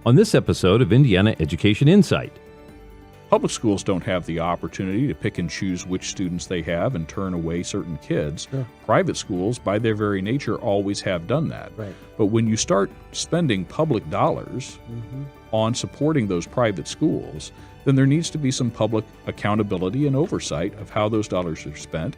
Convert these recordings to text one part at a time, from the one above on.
on this episode of Indiana Education Insight. Public schools don't have the opportunity to pick and choose which students they have and turn away certain kids. Sure. Private schools, by their very nature, always have done that. Right. But when you start spending public dollars on supporting those private schools, then there needs to be some public accountability and oversight of how those dollars are spent.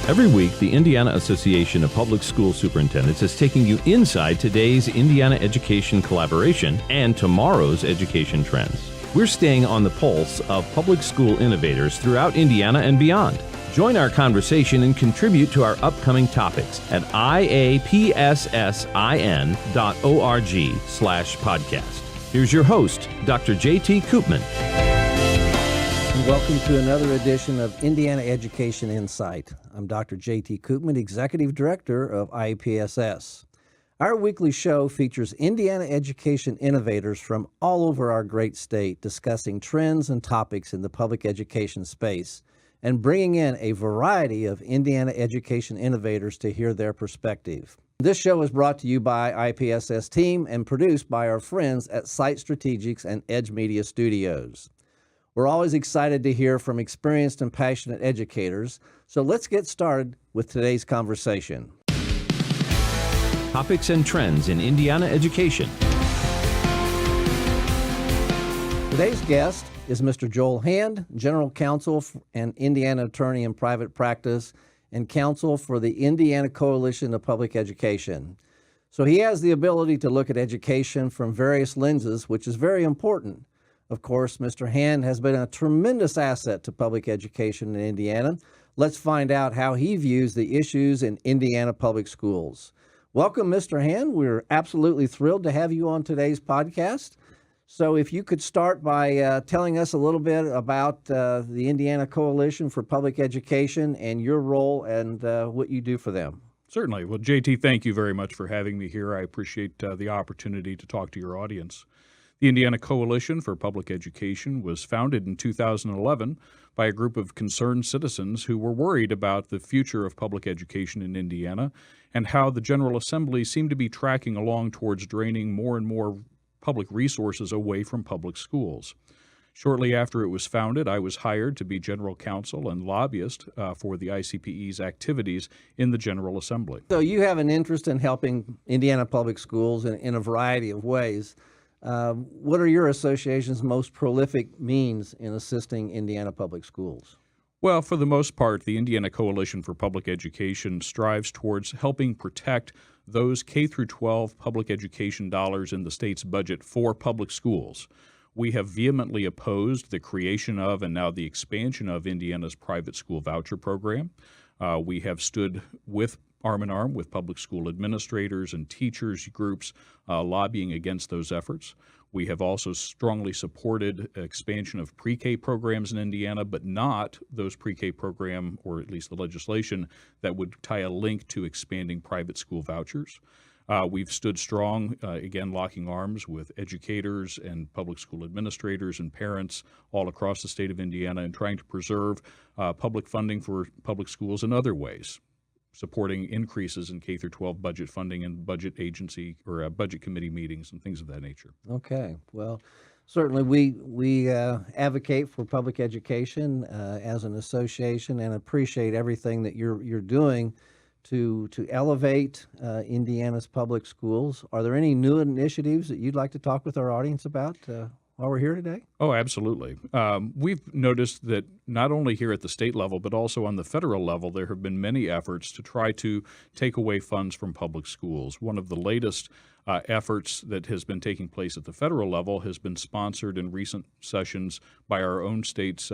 Every week, the Indiana Association of Public School Superintendents is taking you inside today's Indiana education collaboration and tomorrow's education trends. We're staying on the pulse of public school innovators throughout Indiana and beyond. Join our conversation and contribute to our upcoming topics at iapssin.org/podcast. Here's your host, Dr. J.T. Koopman. Welcome to another edition of Indiana Education Insight. I'm Dr. J.T. Koopman, Executive Director of IAPSS. Our weekly show features Indiana education innovators from all over our great state discussing trends and topics in the public education space and bringing in a variety of Indiana education innovators to hear their perspective. This show is brought to you by IAPSS team and produced by our friends at Site Strategics and Edge Media Studios. We're always excited to hear from experienced and passionate educators, so let's get started with today's conversation. Topics and trends in Indiana education. Today's guest is Mr. Joel Hand, General Counsel and Indiana Attorney in Private Practice and Counsel for the Indiana Coalition of Public Education. So he has the ability to look at education from various lenses, which is very important. Of course, Mr. Hand has been a tremendous asset to public education in Indiana. Let's find out how he views the issues in Indiana public schools. Welcome, Mr. Hand. We're absolutely thrilled to have you on today's podcast. So if you could start by telling us a little bit about the Indiana Coalition for Public Education and your role and what you do for them. Certainly. Well, JT, thank you very much for having me here. I appreciate the opportunity to talk to your audience. The Indiana Coalition for Public Education was founded in 2011 by a group of concerned citizens who were worried about the future of public education in Indiana and how the General Assembly seemed to be tracking along towards draining more and more public resources away from public schools. Shortly after it was founded, I was hired to be general counsel and lobbyist for the ICPE's activities in the General Assembly. So you have an interest in helping Indiana public schools in a variety of ways. What are your association's most prolific means in assisting Indiana public schools? Well, for the most part, the Indiana Coalition for Public Education strives towards helping protect those K-12 public education dollars in the state's budget for public schools. We have vehemently opposed the creation of and now the expansion of Indiana's private school voucher program. We have stood arm in arm with public school administrators and teachers groups lobbying against those efforts. We have also strongly supported expansion of pre-K programs in Indiana, but not those pre-K program, or at least the legislation that would tie a link to expanding private school vouchers. We've stood strong, again, locking arms with educators and public school administrators and parents all across the state of Indiana and trying to preserve public funding for public schools in other ways, supporting increases in K-12 budget funding and budget agency or budget committee meetings and things of that nature. Okay. Well, certainly we advocate for public education as an association and appreciate everything that you're doing to elevate Indiana's public schools. Are there any new initiatives that you'd like to talk with our audience about while we're here today? Oh, absolutely. We've noticed that not only here at the state level, but also on the federal level, there have been many efforts to try to take away funds from public schools. One of the latest efforts that has been taking place at the federal level has been sponsored in recent sessions by our own state's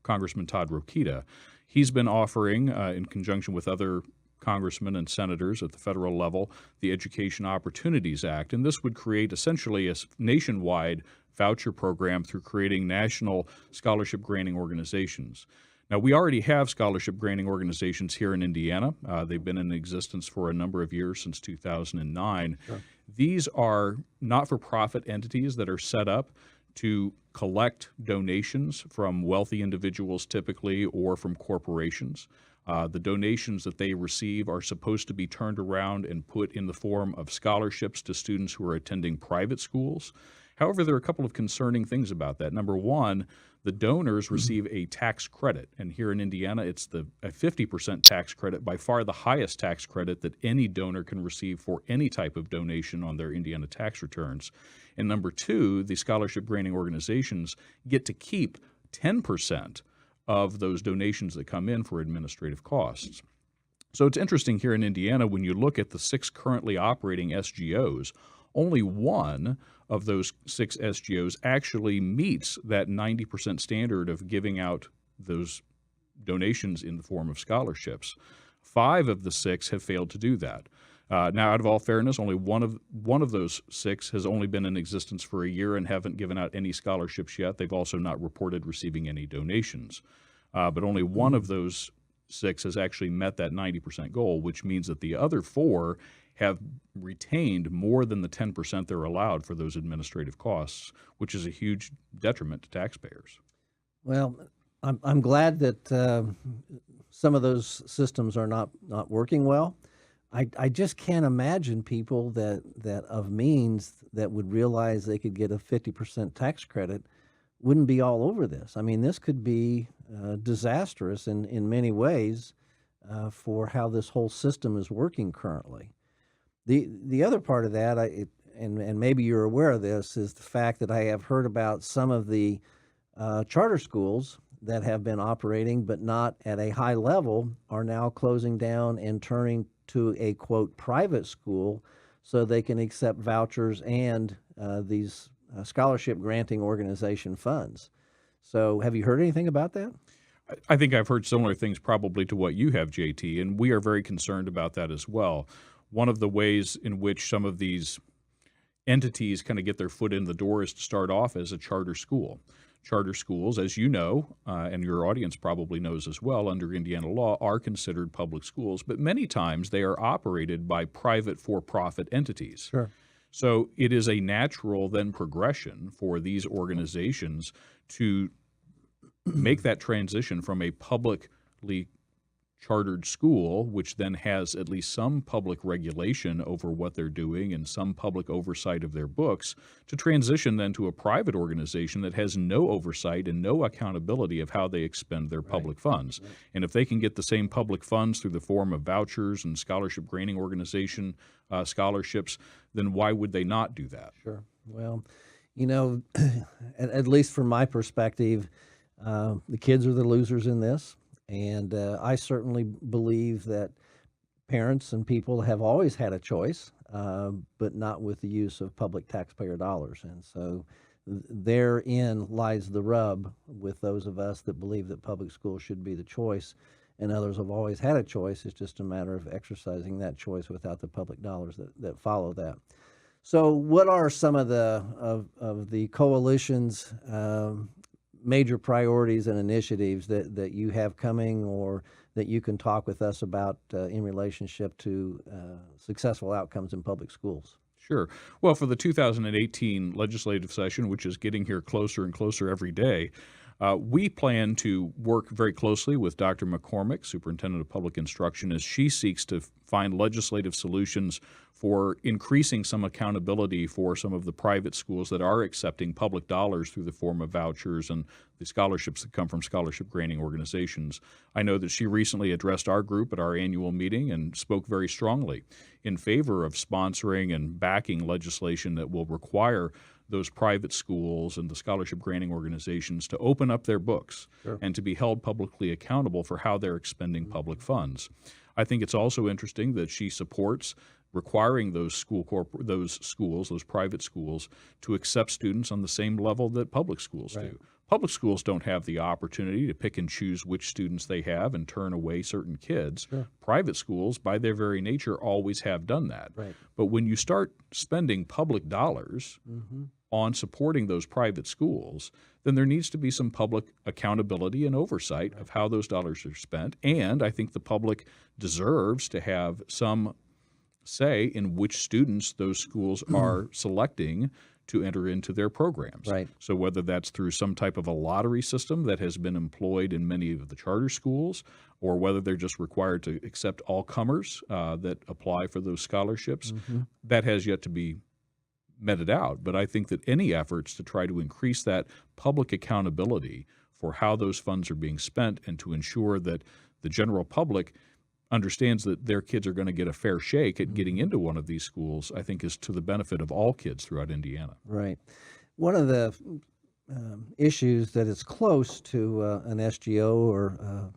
Congressman Todd Rokita. He's been offering, in conjunction with other congressmen and senators at the federal level, the Education Opportunities Act. And this would create essentially a nationwide voucher program through creating national scholarship granting organizations. Now, we already have scholarship granting organizations here in Indiana. They've been in existence for a number of years, since 2009. Sure. These are not-for-profit entities that are set up to collect donations from wealthy individuals typically or from corporations. The donations that they receive are supposed to be turned around and put in the form of scholarships to students who are attending private schools. However, there are a couple of concerning things about that. Number one, the donors receive a tax credit, and here in Indiana, it's a 50% tax credit, by far the highest tax credit that any donor can receive for any type of donation on their Indiana tax returns. And number two, the scholarship granting organizations get to keep 10% of those donations that come in for administrative costs. So it's interesting here in Indiana, when you look at the 6 currently operating SGOs, only one of those 6 SGOs actually meets that 90% standard of giving out those donations in the form of scholarships. 5 of the 6 have failed to do that. Now, out of all fairness, only one of those 6 has only been in existence for a year and haven't given out any scholarships yet. They've also not reported receiving any donations. But only one of those 6 has actually met that 90% goal, which means that the other 4 have retained more than the 10% they're allowed for those administrative costs, which is a huge detriment to taxpayers. Well, I'm glad that some of those systems are not working well. I just can't imagine people that of means that would realize they could get a 50% tax credit wouldn't be all over this. I mean, this could be disastrous in many ways for how this whole system is working currently. The other part of that, and maybe you're aware of this, is the fact that I have heard about some of the charter schools that have been operating but not at a high level are now closing down and turning to a, quote, private school so they can accept vouchers and these scholarship granting organization funds. So have you heard anything about that? I think I've heard similar things probably to what you have, JT, and we are very concerned about that as well. One of the ways in which some of these entities kind of get their foot in the door is to start off as a charter school. Charter schools, as you know, and your audience probably knows as well, under Indiana law, are considered public schools, but many times they are operated by private for-profit entities. Sure. So it is a natural then progression for these organizations to make that transition from a publicly chartered school, which then has at least some public regulation over what they're doing and some public oversight of their books, to transition then to a private organization that has no oversight and no accountability of how they expend their public funds. Right. And if they can get the same public funds through the form of vouchers and scholarship granting organization scholarships, then why would they not do that? Sure. Well, you know, at least from my perspective, the kids are the losers in this. And I certainly believe that parents and people have always had a choice, but not with the use of public taxpayer dollars. And so therein lies the rub with those of us that believe that public schools should be the choice, and others have always had a choice. It's just a matter of exercising that choice without the public dollars that follow that. So what are some of the coalition's major priorities and initiatives that you have coming, or that you can talk with us about in relationship to successful outcomes in public schools? Sure. Well, for the 2018 legislative session, which is getting here closer and closer every day, we plan to work very closely with Dr. McCormick, Superintendent of Public Instruction, as she seeks to find legislative solutions for increasing some accountability for some of the private schools that are accepting public dollars through the form of vouchers and the scholarships that come from scholarship granting organizations. I know that she recently addressed our group at our annual meeting and spoke very strongly in favor of sponsoring and backing legislation that will require those private schools and the scholarship granting organizations to open up their books. Sure. And to be held publicly accountable for how they're expending public funds. I think it's also interesting that she supports requiring those private schools, to accept students on the same level that public schools do. Public schools don't have the opportunity to pick and choose which students they have and turn away certain kids. Sure. Private schools, by their very nature, always have done that. Right. But when you start spending public dollars on supporting those private schools, then there needs to be some public accountability and oversight of how those dollars are spent. And I think the public deserves to have some say in which students those schools are selecting to enter into their programs. Right. So whether that's through some type of a lottery system that has been employed in many of the charter schools, or whether they're just required to accept all comers that apply for those scholarships, that has yet to be meted out. But I think that any efforts to try to increase that public accountability for how those funds are being spent and to ensure that the general public understands that their kids are going to get a fair shake at getting into one of these schools, I think is to the benefit of all kids throughout Indiana. Right. One of the issues that is close to an SGO or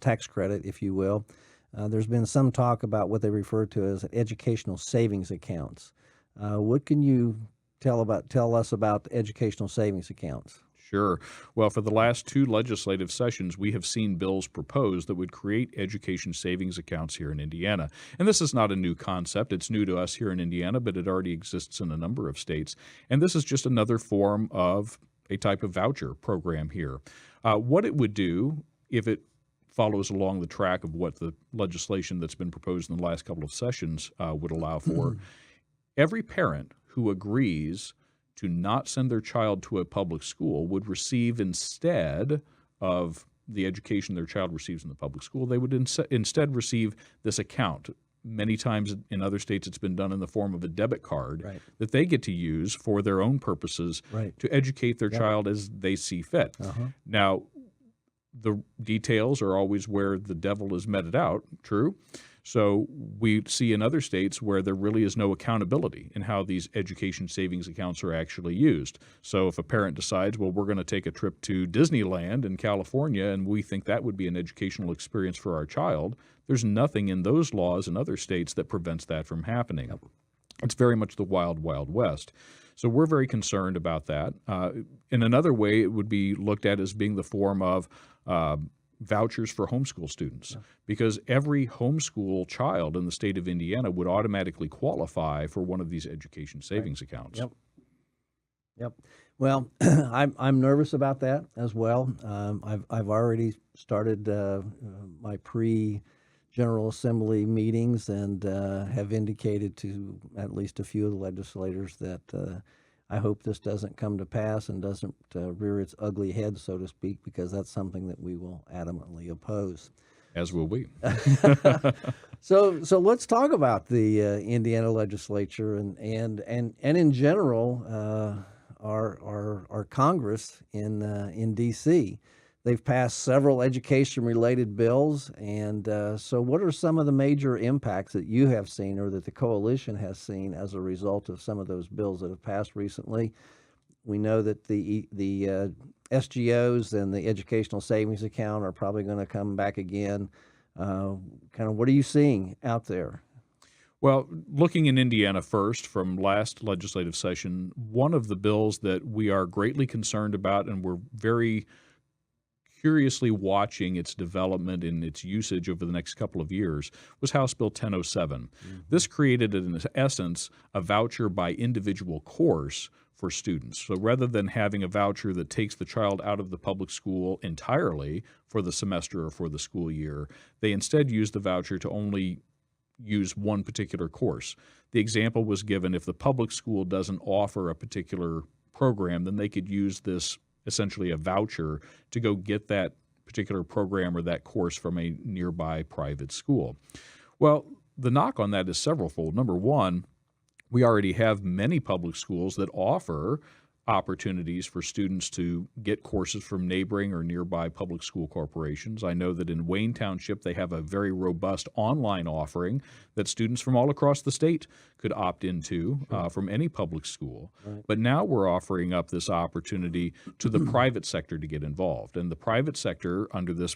tax credit, if you will, there's been some talk about what they refer to as educational savings accounts. What can you tell us about educational savings accounts? Sure. Well, for the last 2 legislative sessions, we have seen bills proposed that would create education savings accounts here in Indiana. And this is not a new concept. It's new to us here in Indiana, but it already exists in a number of states. And this is just another form of a type of voucher program here. What it would do, if it follows along the track of what the legislation that's been proposed in the last couple of sessions would allow for, every parent who agrees to not send their child to a public school would receive, instead of the education their child receives in the public school, they would instead receive this account. Many times in other states, it's been done in the form of a debit card that they get to use for their own purposes to educate their child as they see fit. Now, the details are always where the devil is meted out, true? So we see in other states where there really is no accountability in how these education savings accounts are actually used. So if a parent decides, well, we're going to take a trip to Disneyland in California and we think that would be an educational experience for our child, there's nothing in those laws in other states that prevents that from happening. It's very much the wild, wild west. So we're very concerned about that. In another way, it would be looked at as being the form of vouchers for homeschool students, because every homeschool child in the state of Indiana would automatically qualify for one of these education savings accounts. Yep. Well, I'm nervous about that as well. I've already started my pre-General Assembly meetings and have indicated to at least a few of the legislators that I hope this doesn't come to pass and doesn't rear its ugly head, so to speak, because that's something that we will adamantly oppose. As will we. So let's talk about the Indiana legislature and in general our Congress in D.C. They've passed several education-related bills, and so what are some of the major impacts that you have seen or that the coalition has seen as a result of some of those bills that have passed recently? We know that the SGOs and the educational savings account are probably going to come back again. Kind of what are you seeing out there? Well, looking in Indiana first from last legislative session, one of the bills that we are greatly concerned about and we're very curiously watching its development and its usage over the next couple of years was House Bill 1007. This created, in essence, a voucher by individual course for students. So rather than having a voucher that takes the child out of the public school entirely for the semester or for the school year, they instead use the voucher to only use one particular course. The example was given, if the public school doesn't offer a particular program, then they could use this essentially a voucher to go get that particular program or that course from a nearby private school. Well, the knock on that is severalfold. Number one, we already have many public schools that offer opportunities for students to get courses from neighboring or nearby public school corporations. I know that in Wayne Township, they have a very robust online offering that students from all across the state could opt into from any public school. But now we're offering up this opportunity to the private sector to get involved. And the private sector, under this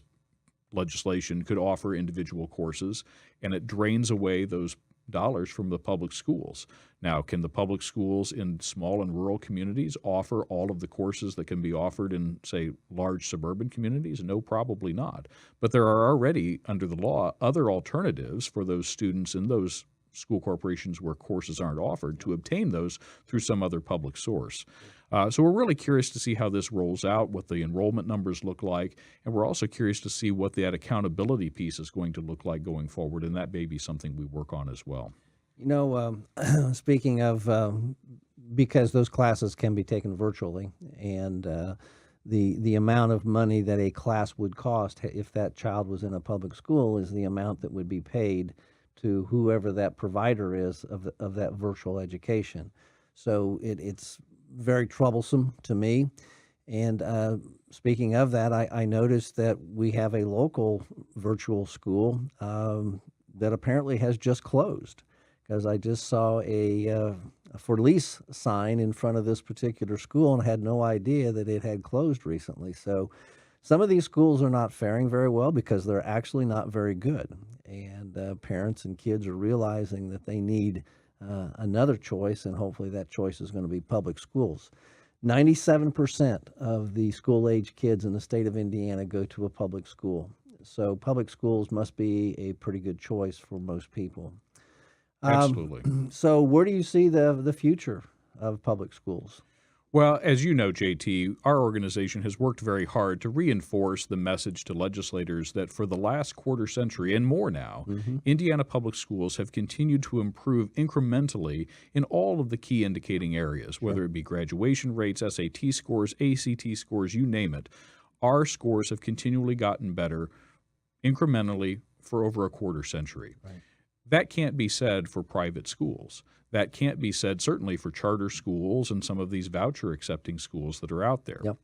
legislation, could offer individual courses, and it drains away those dollars from the public schools. Now, can the public schools in small and rural communities offer all of the courses that can be offered in, say, large suburban communities? No, probably not. But there are already, under the law, other alternatives for those students in those school corporations where courses aren't offered to obtain those through some other public source. So we're really curious to see how this rolls out, what the enrollment numbers look like, and we're also curious to see what that accountability piece is going to look like going forward, and that may be something we work on as well. Speaking of, because those classes can be taken virtually, and the amount of money that a class would cost if that child was in a public school is the amount that would be paid to whoever that provider is of that virtual education. So it's very troublesome to me. And speaking of that, I noticed that we have a local virtual school that apparently has just closed, because I just saw a for lease sign in front of this particular school and had no idea that it had closed recently. So some of these schools are not faring very well because they're actually not very good. And parents and kids are realizing that they need another choice, and hopefully that choice is going to be public schools. 97% of the school-age kids in the state of Indiana go to a public school. So public schools must be a pretty good choice for most people. Absolutely. So where do you see the future of public schools? Well, as you know, JT, our organization has worked very hard to reinforce the message to legislators that for the last quarter century and more now, Indiana public schools have continued to improve incrementally in all of the key indicating areas, whether it be graduation rates, SAT scores, ACT scores, you name it. Our scores have continually gotten better incrementally for over a quarter century. Right. That can't be said for private schools. That can't be said certainly for charter schools and some of these voucher accepting schools that are out there. Yep.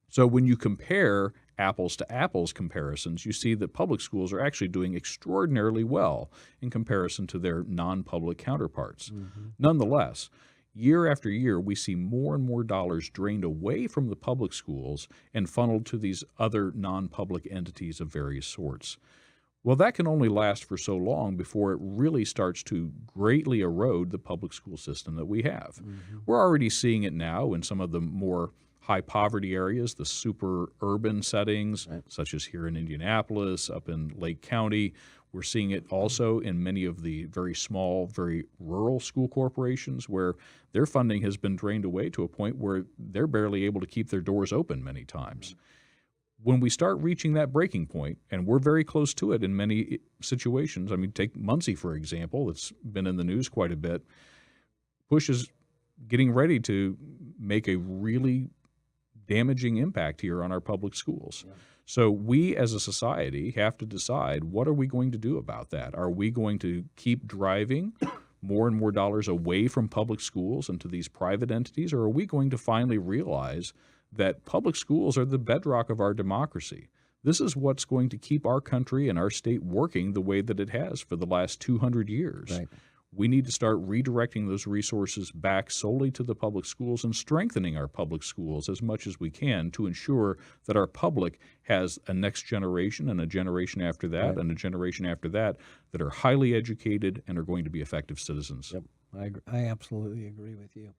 So when you compare apples to apples comparisons, you see that public schools are actually doing extraordinarily well in comparison to their non-public counterparts. Nonetheless, year after year, we see more and more dollars drained away from the public schools and funneled to these other non-public entities of various sorts. Well, that can only last for so long before it really starts to greatly erode the public school system that we have. We're already seeing it now in some of the more high poverty areas, the super urban settings, such as here in Indianapolis, up in Lake County. We're seeing it also in many of the very small, very rural school corporations where their funding has been drained away to a point where they're barely able to keep their doors open many times. When we start reaching that breaking point, and we're very close to it in many situations, I mean, take Muncie, for example, that's been in the news quite a bit. Bush is getting ready to make a really damaging impact here on our public schools. So we as a society have to decide, what are we going to do about that? Are we going to keep driving more and more dollars away from public schools into these private entities, or are we going to finally realize that public schools are the bedrock of our democracy? This is what's going to keep our country and our state working the way that it has for the last 200 years. Right. We need to start redirecting those resources back solely to the public schools and strengthening our public schools as much as we can to ensure that our public has a next generation and a generation after that and a generation after that that are highly educated and are going to be effective citizens. Yep, I absolutely agree with you.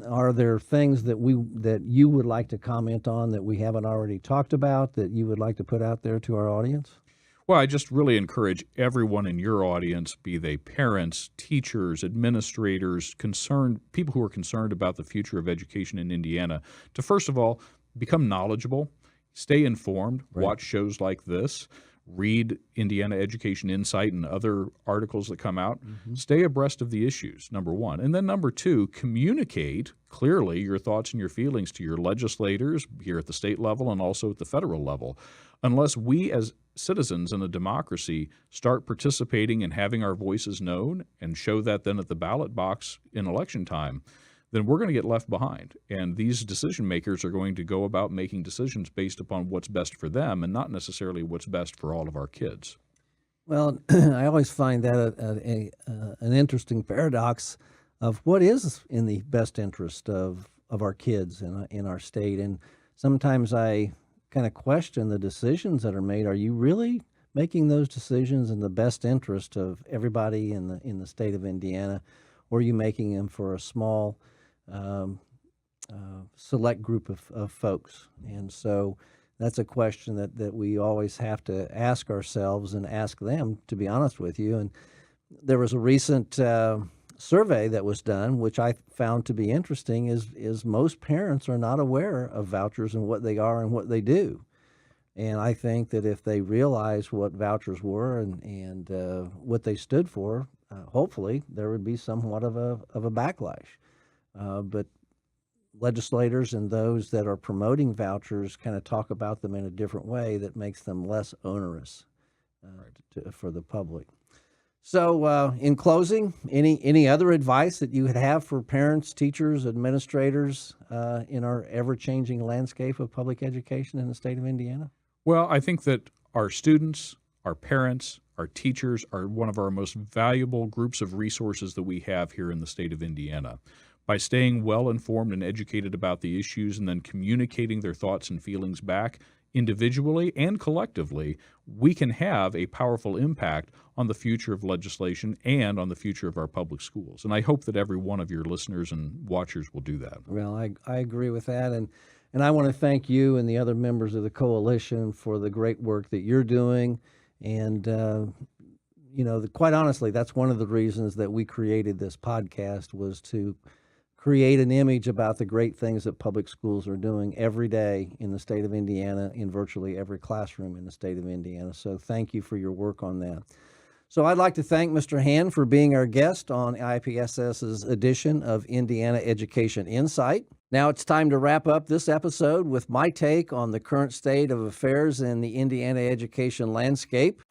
Are there things that you would like to comment on that we haven't already talked about that you would like to put out there to our audience? Well, I just really encourage everyone in your audience, be they parents, teachers, administrators, people who are concerned about the future of education in Indiana, to first of all, become knowledgeable, stay informed, watch shows like this, read Indiana Education Insight and other articles that come out. Stay abreast of the issues, number one. And then number two, communicate clearly your thoughts and your feelings to your legislators here at the state level and also at the federal level. Unless we as citizens in a democracy start participating and having our voices known and show that then at the ballot box in election time, then we're going to get left behind. And these decision makers are going to go about making decisions based upon what's best for them and not necessarily what's best for all of our kids. Well, I always find that an interesting paradox of what is in the best interest of our kids in our state. And sometimes I kind of question the decisions that are made. Are you really making those decisions in the best interest of everybody in the state of Indiana, or are you making them for a small select group of folks? And so that's a question that we always have to ask ourselves and ask them, to be honest with you. And there was a recent survey that was done, which I found to be interesting, is most parents are not aware of vouchers and what they are and what they do. And I think that if they realize what vouchers were and what they stood for, hopefully there would be somewhat of a backlash. But legislators and those that are promoting vouchers kind of talk about them in a different way that makes them less onerous for the public. So in closing, any other advice that you would have for parents, teachers, administrators in our ever-changing landscape of public education in the state of Indiana? Well, I think that our students, our parents, our teachers are one of our most valuable groups of resources that we have here in the state of Indiana. By staying well informed and educated about the issues and then communicating their thoughts and feelings back individually and collectively, we can have a powerful impact on the future of legislation and on the future of our public schools. And I hope that every one of your listeners and watchers will do that. Well, I agree with that. And I want to thank you and the other members of the coalition for the great work that you're doing. And, quite honestly, that's one of the reasons that we created this podcast, was to create an image about the great things that public schools are doing every day in the state of Indiana, in virtually every classroom in the state of Indiana. So thank you for your work on that. So I'd like to thank Mr. Hand for being our guest on IPSS's edition of Indiana Education Insight. Now it's time to wrap up this episode with my take on the current state of affairs in the Indiana education landscape.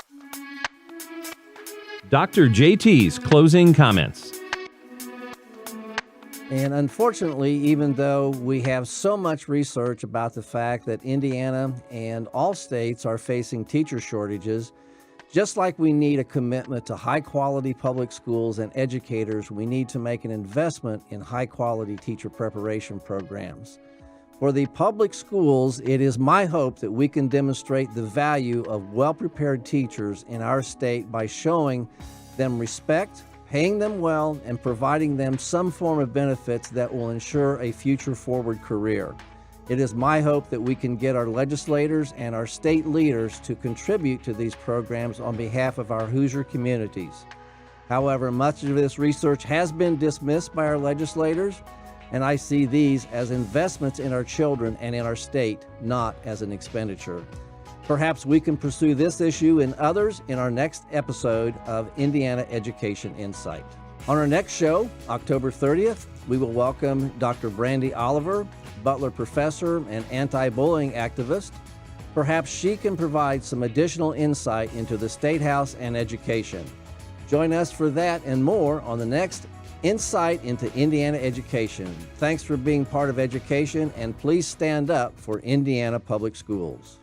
Dr. JT's closing comments. And unfortunately, even though we have so much research about the fact that Indiana and all states are facing teacher shortages, just like we need a commitment to high-quality public schools and educators, we need to make an investment in high-quality teacher preparation programs. For the public schools, it is my hope that we can demonstrate the value of well-prepared teachers in our state by showing them respect, paying them well, and providing them some form of benefits that will ensure a future-forward career. It is my hope that we can get our legislators and our state leaders to contribute to these programs on behalf of our Hoosier communities. However, much of this research has been dismissed by our legislators, and I see these as investments in our children and in our state, not as an expenditure. Perhaps we can pursue this issue and others in our next episode of Indiana Education Insight. On our next show, October 30th, we will welcome Dr. Brandy Oliver, Butler professor and anti-bullying activist. Perhaps she can provide some additional insight into the State House and education. Join us for that and more on the next Insight into Indiana Education. Thanks for being part of education, and please stand up for Indiana Public Schools.